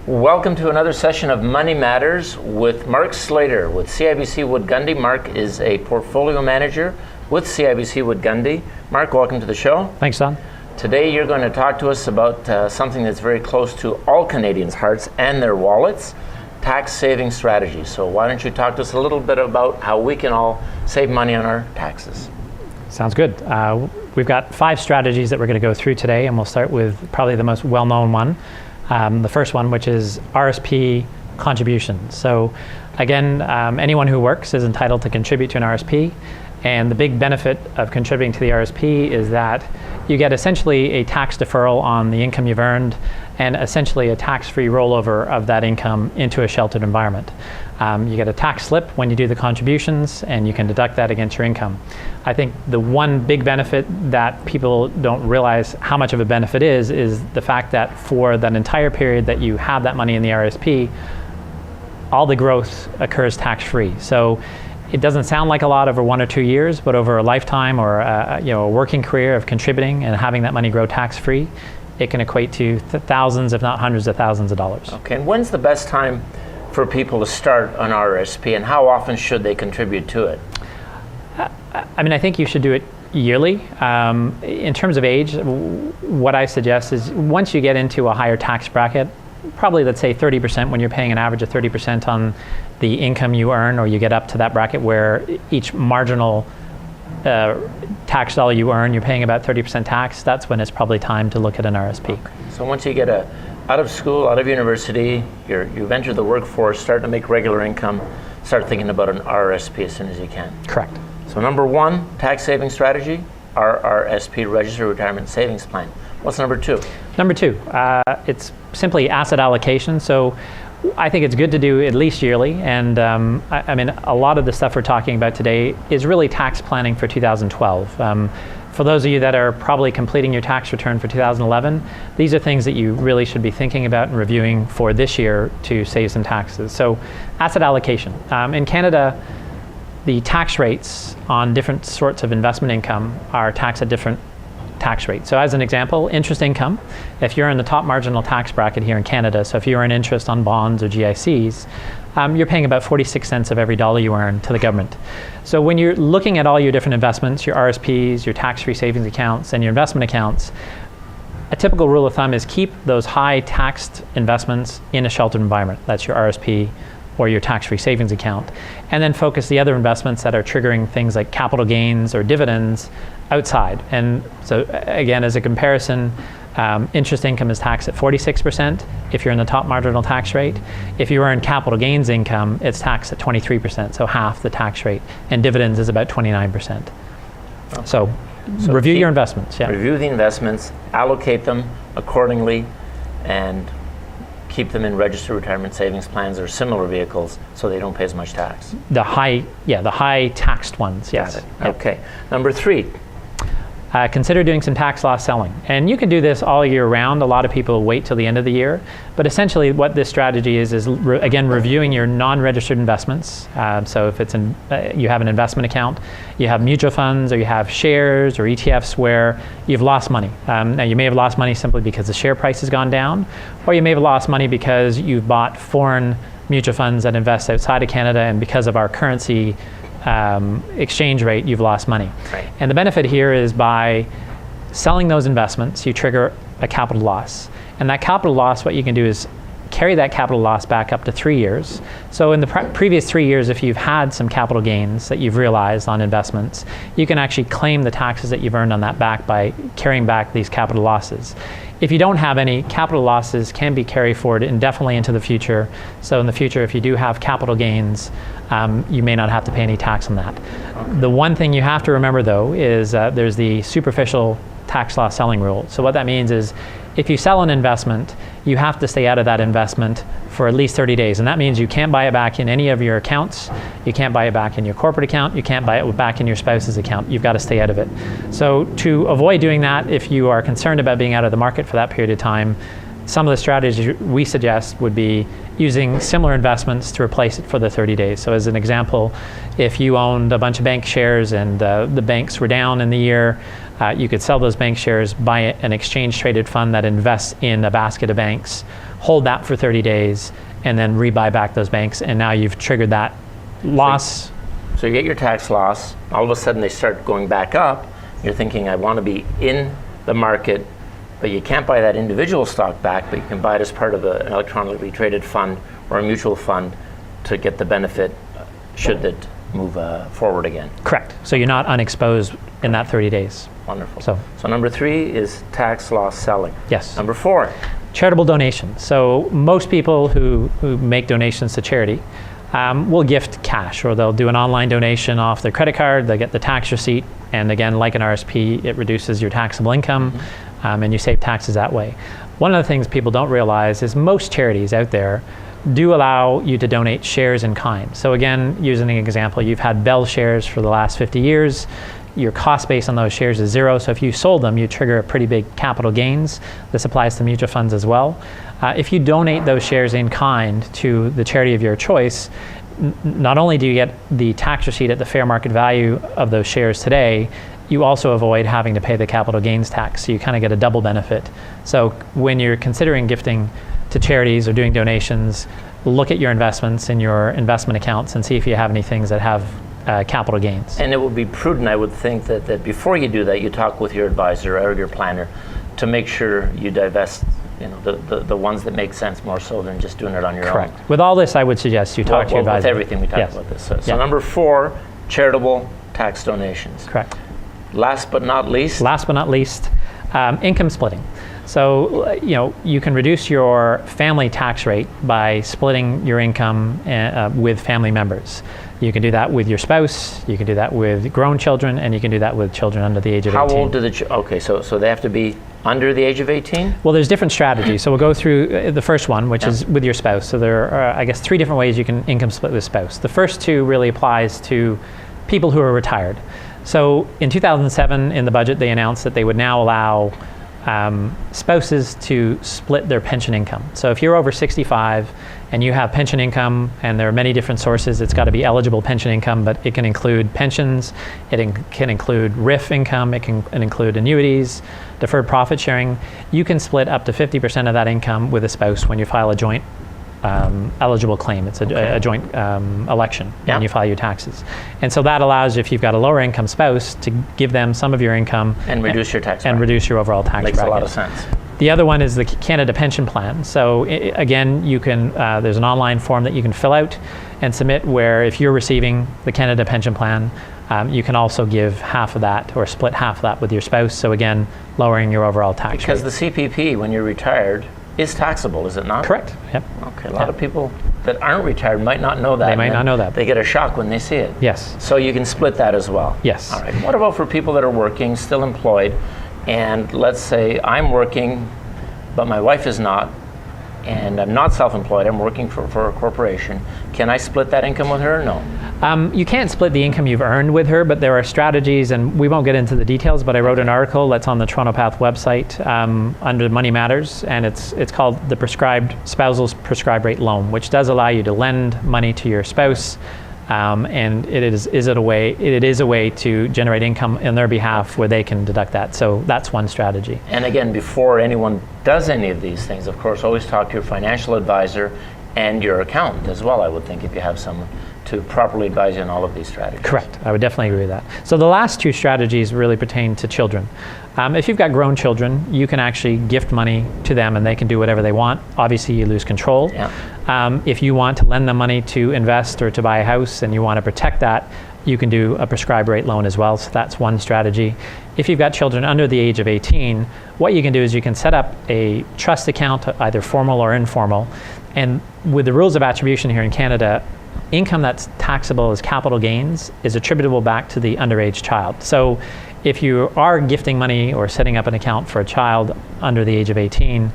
Welcome to another session of Money Matters with Mark Slater with CIBC Wood Gundy. Mark is a portfolio manager with CIBC Wood Gundy. Mark, welcome to the show. Thanks, Don. Today you're going to talk to us about something that's very close to all Canadians' hearts and their wallets, tax saving strategies. So why don't you talk to us a little bit about how we can all save money on our taxes? Sounds good. We've got 5 strategies that we're going to go through today, and we'll start with probably the most well-known one. The first one, which is RSP Contribution. So again, anyone who works is entitled to contribute to an RSP. And the big benefit of contributing to the RSP is that you get essentially a tax deferral on the income you've earned and essentially a tax-free rollover of that income into a sheltered environment. You get a tax slip when you do the contributions, and you can deduct that against your income. I think the one big benefit that people don't realize how much of a benefit is the fact that for that entire period that you have that money in the RSP, all the growth occurs tax-free. So it doesn't sound like a lot over 1 or 2 years, but over a lifetime or a working career of contributing and having that money grow tax-free, it can equate to thousands, if not hundreds of thousands of dollars. Okay, and when's the best time for people to start an RSP, and how often should they contribute to it? I think you should do it yearly. In terms of age, what I suggest is once you get into a higher tax bracket, probably let's say 30% when you're paying an average of 30% on the income you earn, or you get up to that bracket where each marginal tax dollar you earn, you're paying about 30% tax, that's when it's probably time to look at an RSP. Okay. So once you get out of school, out of university, you've entered the workforce, starting to make regular income, start thinking about an RSP as soon as you can. Correct. So number 1, tax saving strategy, RRSP, Registered Retirement Savings Plan. What's number 2? Number 2, it's simply asset allocation. So I think it's good to do at least yearly, and a lot of the stuff we're talking about today is really tax planning for 2012. For those of you that are probably completing your tax return for 2011, these are things that you really should be thinking about and reviewing for this year to save some taxes. So asset allocation. In Canada, the tax rates on different sorts of investment income are taxed at different tax rates. So as an example, interest income, if you're in the top marginal tax bracket here in Canada, so if you earn interest on bonds or GICs, you're paying about 46 cents of every dollar you earn to the government. So when you're looking at all your different investments, your RSPs, your tax-free savings accounts, and your investment accounts, a typical rule of thumb is keep those high taxed investments in a sheltered environment. That's your RSP or your tax-free savings account. And then focus the other investments that are triggering things like capital gains or dividends outside. And so again, as a comparison, interest income is taxed at 46% if you're in the top marginal tax rate. If you earn capital gains income, it's taxed at 23%, so half the tax rate. And dividends is about 29%. Okay. So review your investments. Yeah. Review the investments, allocate them accordingly, and keep them in registered retirement savings plans or similar vehicles so they don't pay as much tax. The high taxed ones, yes. Got it. Yep. Okay. Number 3. Consider doing some tax loss selling. And you can do this all year round. A lot of people wait till the end of the year. But essentially what this strategy is again, reviewing your non-registered investments. So if you have an investment account, you have mutual funds, or you have shares or ETFs where you've lost money. Now you may have lost money simply because the share price has gone down, or you may have lost money because you've bought foreign mutual funds that invest outside of Canada, and because of our currency exchange rate, you've lost money. Right. And the benefit here is by selling those investments, you trigger a capital loss. And that capital loss, what you can do is carry that capital loss back up to 3 years. So in the previous 3 years, if you've had some capital gains that you've realized on investments, you can actually claim the taxes that you've earned on that back by carrying back these capital losses. If you don't have any, capital losses can be carried forward indefinitely into the future. So in the future, if you do have capital gains, you may not have to pay any tax on that. Okay. The one thing you have to remember, though, is there's the superficial tax loss selling rule. So what that means is if you sell an investment, you have to stay out of that investment for at least 30 days. And that means you can't buy it back in any of your accounts. You can't buy it back in your corporate account. You can't buy it back in your spouse's account. You've got to stay out of it. So to avoid doing that, if you are concerned about being out of the market for that period of time, some of the strategies we suggest would be using similar investments to replace it for the 30 days. So as an example, if you owned a bunch of bank shares and the banks were down in the year, You could sell those bank shares, buy an exchange-traded fund that invests in a basket of banks, hold that for 30 days, and then rebuy back those banks, and now you've triggered that loss. So you get your tax loss, all of a sudden they start going back up, you're thinking, I want to be in the market, but you can't buy that individual stock back, but you can buy it as part of an electronically traded fund or a mutual fund to get the benefit should it move forward again. Correct. So you're not unexposed in that 30 days. Wonderful. So number 3 is tax loss selling. Yes. Number 4. Charitable donations. So most people who make donations to charity will gift cash, or they'll do an online donation off their credit card, they get the tax receipt, and again, like an RSP, it reduces your taxable income, and you save taxes that way. One of the things people don't realize is most charities out there do allow you to donate shares in kind. So again, using an example, you've had Bell shares for the last 50 years. Your cost base on those shares is 0, so if you sold them, you trigger a pretty big capital gains. This applies to mutual funds as well. If you donate those shares in kind to the charity of your choice, not only do you get the tax receipt at the fair market value of those shares today, you also avoid having to pay the capital gains tax, so you kind of get a double benefit. So when you're considering gifting to charities or doing donations, look at your investments in your investment accounts and see if you have any things that have capital gains. And it would be prudent, I would think, that before you do that, you talk with your advisor or your planner to make sure you divest, the ones that make sense more so than just doing it on your own. Correct. With all this, I would suggest you talk to your advisor. With everything we talked about this. So number 4, charitable tax donations. Correct. Last but not least, income splitting. So, you can reduce your family tax rate by splitting your income with family members. You can do that with your spouse, you can do that with grown children, and you can do that with children under the age of 18. How old do okay, so they have to be under the age of 18? Well, there's different strategies. So we'll go through the first one, which is with your spouse. So there are, I guess, 3 different ways you can income split with spouse. The first 2 really applies to people who are retired. So in 2007, in the budget, they announced that they would now allow spouses to split their pension income. So if you're over 65 and you have pension income, and there are many different sources, it's got to be eligible pension income, but it can include pensions, can include RIF income, it can include annuities, deferred profit sharing. You can split up to 50% of that income with a spouse when you file a joint eligible claim. It's a joint election when you file your taxes. And so that allows you, if you've got a lower income spouse, to give them some of your income and reduce your tax and reduce your overall tax bracket. Makes a lot of sense. The other one is the Canada Pension Plan. So again, you can there's an online form that you can fill out and submit, where if you're receiving the Canada Pension Plan, you can also give half of that or split half of that with your spouse. So again, lowering your overall tax rate. Because the CPP, when you're retired, is taxable, is it not? Correct. Yep. Okay. A lot of people that aren't retired might not know that. They might not know that. They get a shock when they see it. Yes. So you can split that as well. Yes. All right. What about for people that are working, still employed, and let's say I'm working, but my wife is not, and I'm not self-employed, I'm working for a corporation. Can I split that income with her or no? You can't split the income you've earned with her, but there are strategies, and we won't get into the details, but I wrote an article that's on the Toronto Path website under Money Matters, and it's called the Spousal's Prescribed Rate Loan, which does allow you to lend money to your spouse, and it is a way to generate income on their behalf where they can deduct that. So that's one strategy. And again, before anyone does any of these things, of course, always talk to your financial advisor and your accountant as well, I would think, if you have someone to properly advise you on all of these strategies. Correct. I would definitely agree with that. So the last 2 strategies really pertain to children. If you've got grown children, you can actually gift money to them and they can do whatever they want. Obviously, you lose control. Yeah. If you want to lend them money to invest or to buy a house and you want to protect that, you can do a prescribed rate loan as well. So that's one strategy. If you've got children under the age of 18, what you can do is you can set up a trust account, either formal or informal. And with the rules of attribution here in Canada, income that's taxable as capital gains is attributable back to the underage child. So if you are gifting money or setting up an account for a child under the age of 18,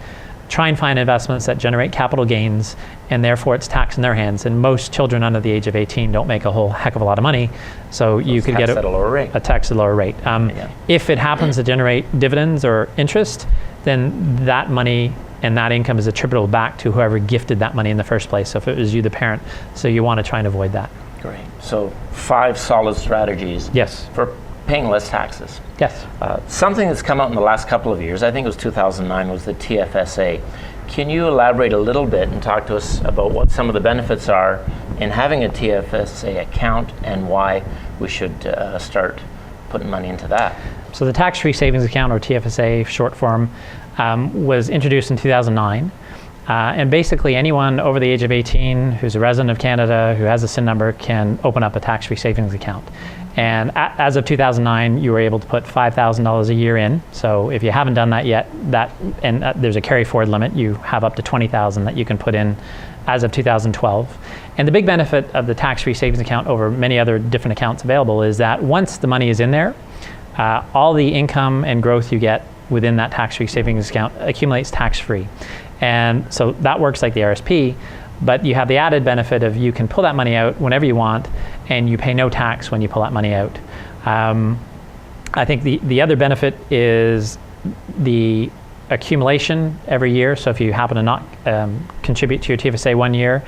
try and find investments that generate capital gains, and therefore it's taxed in their hands. And most children under the age of 18 don't make a whole heck of a lot of money, so you could get a tax at a lower rate. If it happens to generate dividends or interest, then that money and that income is attributable back to whoever gifted that money in the first place. So if it was you, the parent, so you want to try and avoid that. Great. So 5 solid strategies. Yes. For paying less taxes. Yes. Something that's come out in the last couple of years, I think it was 2009, was the TFSA. Can you elaborate a little bit and talk to us about what some of the benefits are in having a TFSA account and why we should start putting money into that? So the tax-free savings account, or TFSA short form, was introduced in 2009. And basically anyone over the age of 18 who's a resident of Canada, who has a SIN number, can open up a tax-free savings account. And as of 2009, you were able to put $5,000 a year in. So if you haven't done that yet, there's a carry forward limit. You have up to $20,000 that you can put in as of 2012. And the big benefit of the tax-free savings account over many other different accounts available is that once the money is in there, all the income and growth you get within that tax-free savings account accumulates tax-free. And so that works like the RSP, but you have the added benefit of you can pull that money out whenever you want, and you pay no tax when you pull that money out. I think the other benefit is the accumulation every year. So if you happen to not contribute to your TFSA one year,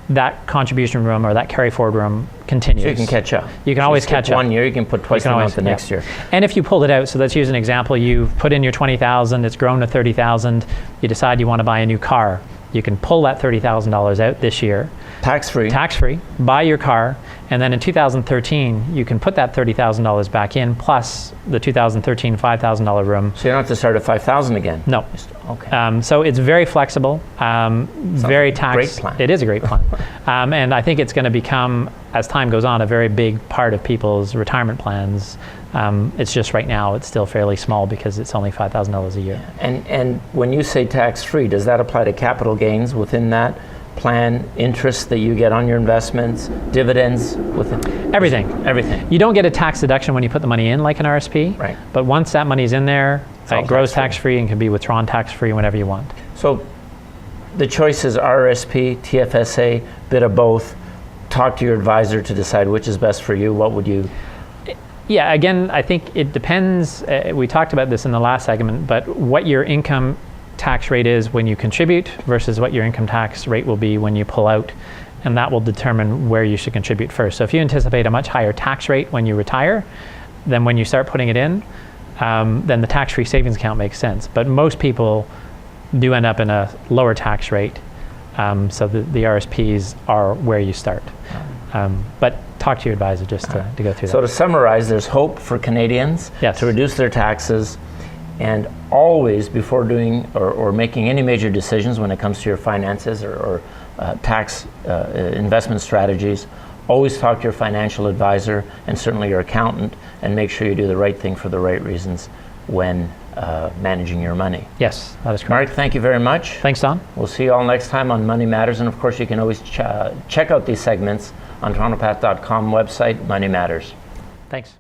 that contribution room or that carry forward room continues. So you can catch up. You can always catch up. 1 year, you can put twice the amount the next year. And if you pulled it out, so let's use an example, you've put in your $20,000, it's grown to $30,000, you decide you want to buy a new car. You can pull that $30,000 out this year. Tax-free. Tax-free, buy your car, and then in 2013, you can put that $30,000 back in, plus the 2013 $5,000 room. So you don't have to start at $5,000 again? No. Okay. So it's very flexible, very tax. Great plan. It is a great plan. And I think it's going to become, as time goes on, a very big part of people's retirement plans. It's just right now, it's still fairly small because it's only $5,000 a year. And when you say tax-free, does that apply to capital gains within that plan, interest that you get on your investments, dividends within? Everything. Everything. You don't get a tax deduction when you put the money in like an RSP, right? But once that money's in there, it grows tax-free and can be withdrawn tax-free whenever you want. So the choice is RSP, TFSA, bit of both. Talk to your advisor to decide which is best for you. What would you? Yeah, again, I think it depends. We talked about this in the last segment, but what your income tax rate is when you contribute versus what your income tax rate will be when you pull out, and that will determine where you should contribute first. So if you anticipate a much higher tax rate when you retire than when you start putting it in, then the tax-free savings account makes sense. But most people do end up in a lower tax rate, so the RSPs are where you start. But talk to your advisor just to go through that. So to summarize, there's hope for Canadians to reduce their taxes, and always before doing or making any major decisions when it comes to your finances or tax investment strategies, always talk to your financial advisor and certainly your accountant, and make sure you do the right thing for the right reasons when managing your money. Yes, that is correct. Mark, thank you very much. Thanks, Don. We'll see you all next time on Money Matters, and of course you can always check out these segments on torontopath.com website, Money Matters. Thanks.